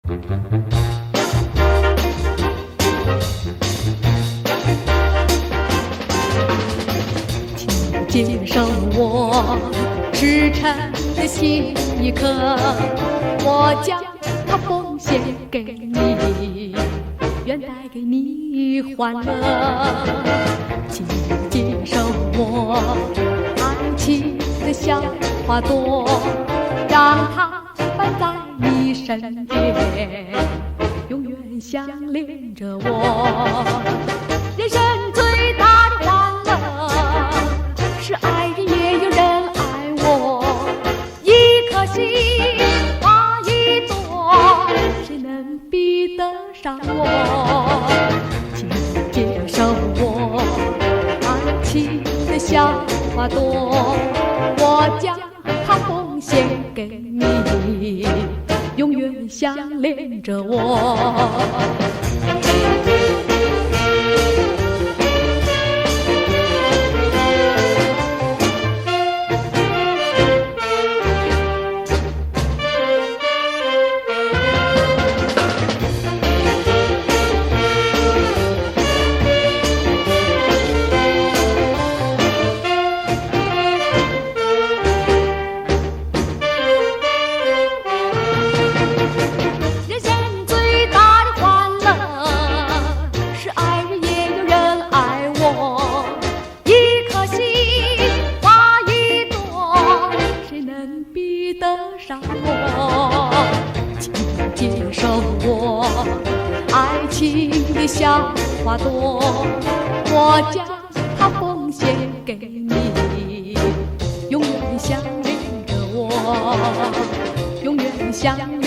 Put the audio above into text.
请接受我赤诚的心一颗，我将它奉献给你，愿带给你欢乐。请接受我爱情的小花朵，让它摆在你身边，永远相恋着我。人生最大的欢乐，是爱人也有人爱我。一颗心花一朵，谁能比得上我？请接受我爱情的小花朵，我将它奉献给你，永远相恋着我。上我，请接受我爱情的小花朵，我将它奉献给你，永远相恋着我，永远相恋。